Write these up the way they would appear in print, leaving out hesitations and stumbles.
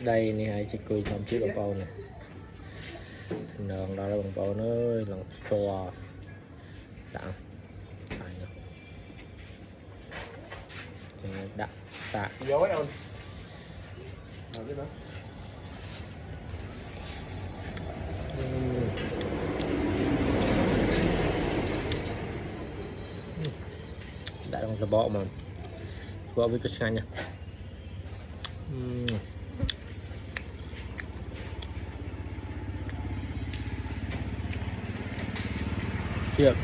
đây này hay chỉ cười trong chiếc bông bầu này nương đó là bông bầu nó lòng cho đặng đặng tạ dối đâu biết đó đã trong sờ bọ mà bọ với cái xanh nha chưa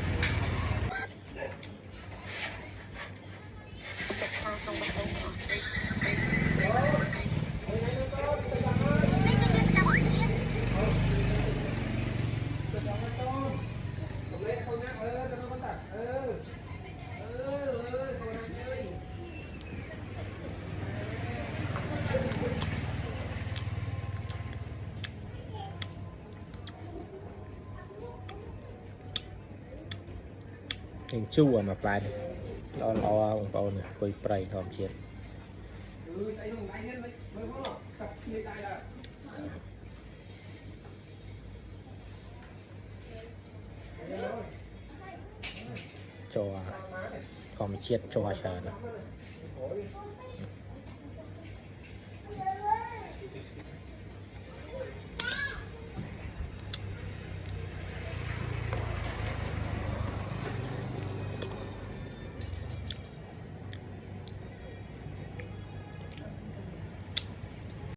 hình chu à mà phải lo lo ông bầu này coi prey thòm chết cho còn chết cho chờ nữa